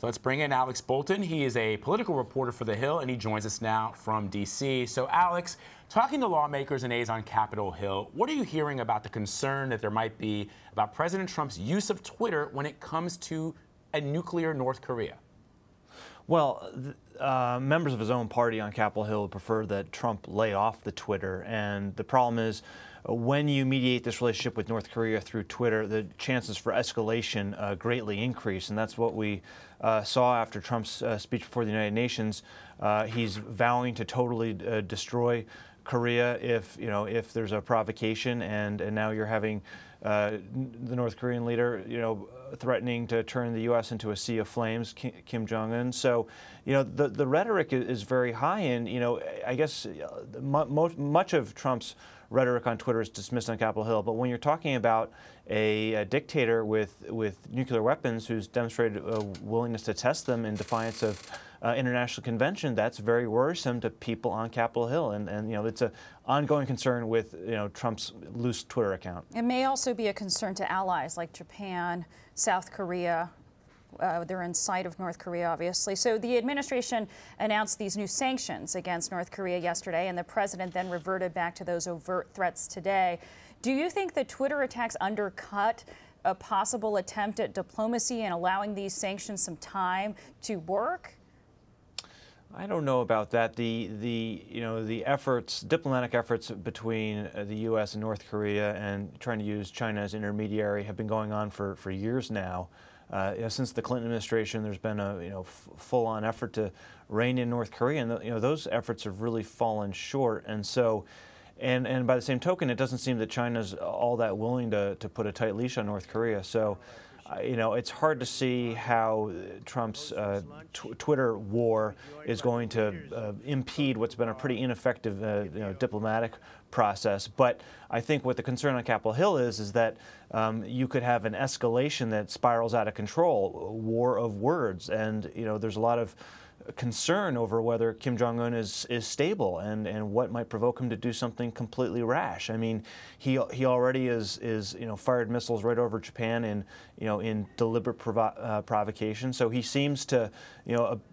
So let's bring in Alex Bolton. He is a political reporter for The Hill, and he joins us now from D.C. So, Alex, talking to lawmakers and aides on Capitol Hill, what are you hearing about the concern that there might be about President Trump's use of Twitter when it comes to a nuclear North Korea? Well, members of his own party on Capitol Hill would prefer that Trump lay off the Twitter. And the problem is, when you mediate this relationship with North Korea through Twitter, the chances for escalation greatly increase. And that's what we saw after Trump's speech before the United Nations. He's vowing to totally destroy Korea if there's a provocation, and now you're having the North Korean leader threatening to turn the U.S. into a sea of flames, Kim Jong-un. So the rhetoric is very high, and I guess much of Trump's rhetoric on Twitter is dismissed on Capitol Hill. But when you're talking about a dictator with nuclear weapons who's demonstrated a willingness to test them in defiance of international convention, that's very worrisome to people on Capitol Hill, and it's an ongoing concern with Trump's loose Twitter account. It may also be a concern to allies like Japan, South Korea. They're in sight of North Korea, obviously. So the administration announced these new sanctions against North Korea yesterday, and the president then reverted back to those overt threats today. Do you think the Twitter attacks undercut a possible attempt at diplomacy and allowing these sanctions some time to work? I don't know about that. The efforts, diplomatic efforts between the U.S. and North Korea and trying to use China as intermediary have been going on for years now. Since the Clinton administration, there's been a full-on effort to rein in North Korea, and those efforts have really fallen short. And so, and by the same token, it doesn't seem that China's all that willing to put a tight leash on North Korea. So, it's hard to see how Trump's Twitter war is going to impede what's been a pretty ineffective diplomatic process. But I think what the concern on Capitol Hill is that you could have an escalation that spirals out of control, a war of words, and there's a lot of concern over whether Kim Jong-un is stable and what might provoke him to do something completely rash. I mean, he already is fired missiles right over Japan in deliberate provocation. So he seems to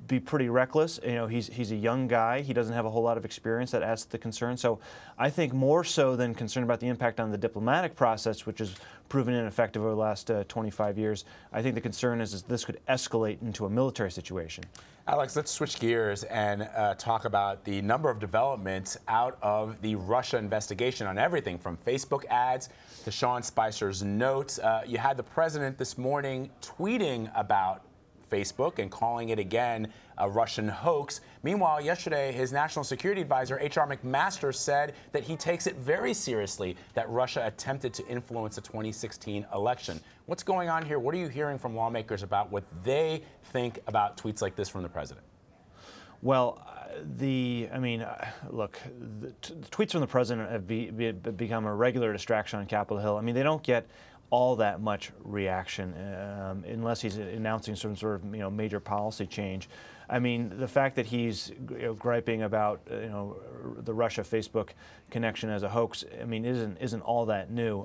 be pretty reckless. He's a young guy. He doesn't have a whole lot of experience. That adds to the concern. So I think more so than concerned about the impact on the diplomatic process, which has proven ineffective over the last 25 years, I think the concern is this could escalate into a military situation. Alex, let's switch gears and talk about the number of developments out of the Russia investigation on everything from Facebook ads to Sean Spicer's notes. You had the president this morning tweeting about Facebook and calling it again a Russian hoax. Meanwhile, yesterday, his national security advisor, H.R. McMaster, said that he takes it very seriously that Russia attempted to influence the 2016 election. What's going on here? What are you hearing from lawmakers about what they think about tweets like this from the president? Well, look, the tweets from the president have become a regular distraction on Capitol Hill. I mean, they don't get all that much reaction unless he's announcing some sort of major policy change. I mean, the fact that he's griping about the Russia-Facebook connection as a hoax, I mean, isn't all that new.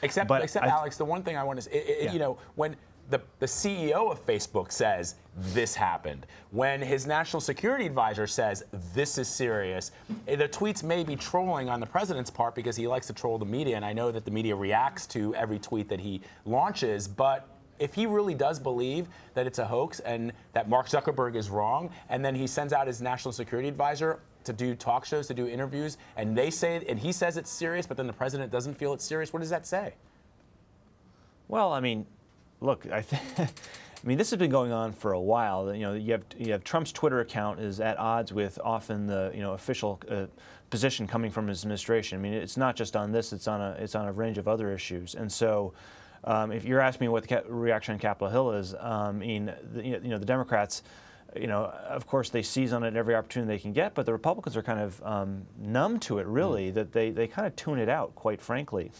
Except Alex, the one thing I want to say, when the CEO of Facebook says this happened, when his national security advisor says this is serious, the tweets may be trolling on the president's part because he likes to troll the media, and I know that the media reacts to every tweet that he launches, but if he really does believe that it's a hoax and that Mark Zuckerberg is wrong, and then he sends out his national security advisor to do talk shows, to do interviews, and he says it's serious, but then the president doesn't feel it's serious, what does that say? Well, I mean, look, this has been going on for a while. You have Trump's Twitter account is at odds with often the official position coming from his administration. I mean, it's not just on this; it's on a range of other issues. And so, if you're asking me what the reaction on Capitol Hill is, the Democrats, of course they seize on it every opportunity they can get, but the Republicans are kind of numb to it, really. That they kind of tune it out, quite frankly.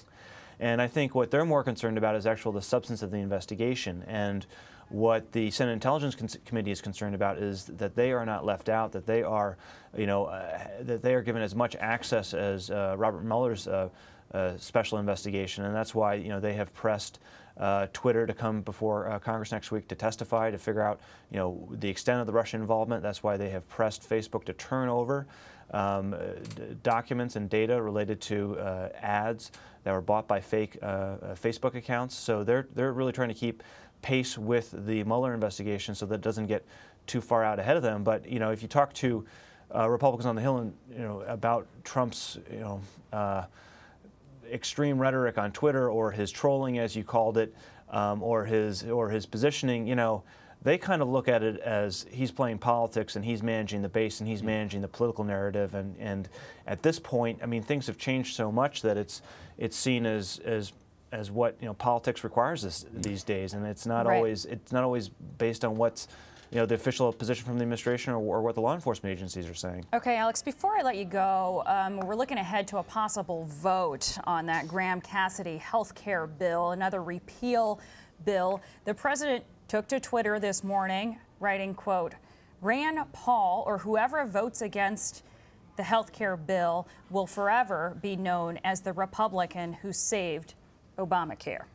And I think what they're more concerned about is the substance of the investigation. And what the Senate Intelligence Committee is concerned about is that they are not left out, that they are, that they are given as much access as Robert Mueller's special investigation. And that's why, they have pressed Twitter to come before Congress next week to testify, to figure out, the extent of the Russian involvement. That's why they have pressed Facebook to turn over documents and data related to ads that were bought by fake Facebook accounts. So they're really trying to keep pace with the Mueller investigation so that it doesn't get too far out ahead of them. But if you talk to Republicans on the Hill and about Trump's extreme rhetoric on Twitter, or his trolling, as you called it, or his positioning, they kind of look at it as he's playing politics and he's managing the base and he's managing the political narrative. And at this point, I mean, things have changed so much that it's seen as what politics requires these days, and it's not always based on what's the official position from the administration or what the law enforcement agencies are saying. Okay, Alex, before I let you go, we're looking ahead to a possible vote on that Graham-Cassidy health care bill, another repeal bill. The president took to Twitter this morning, writing, quote, "Rand Paul or whoever votes against the health care bill will forever be known as the Republican who saved Obamacare."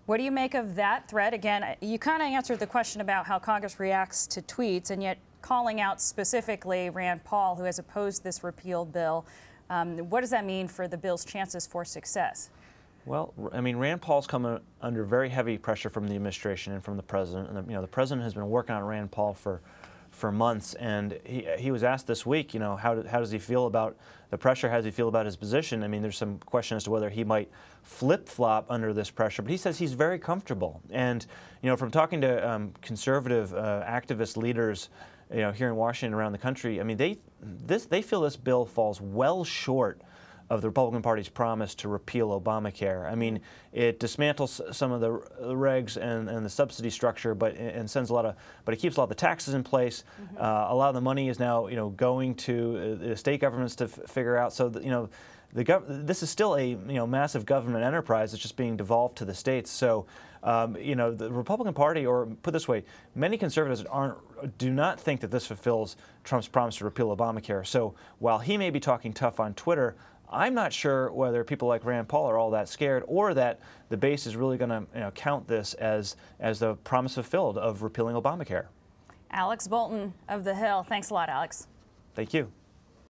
What do you make of that threat? Again, you kind of answered the question about how Congress reacts to tweets, and yet calling out specifically Rand Paul, who has opposed this repeal bill. What does that mean for the bill's chances for success? Well, I mean, Rand Paul's come under very heavy pressure from the administration and from the president. And the president has been working on Rand Paul for months, and he was asked this week, how does he feel about the pressure? How does he feel about his position? I mean, there's some question as to whether he might flip-flop under this pressure, but he says he's very comfortable. And from talking to conservative activist leaders, here in Washington and around the country, I mean, they feel this bill falls well short of the Republican Party's promise to repeal Obamacare. I mean, it dismantles some of the regs and the subsidy structure, but it keeps a lot of the taxes in place. A lot of the money is now going to the state governments to figure out. So this is still a massive government enterprise that's just being devolved to the states. So the Republican Party, or put this way, many conservatives do not think that this fulfills Trump's promise to repeal Obamacare. So while he may be talking tough on Twitter, I'm not sure whether people like Rand Paul are all that scared, or that the base is really going to count this as the promise fulfilled of repealing Obamacare. Alex Bolton of The Hill. Thanks a lot, Alex. Thank you.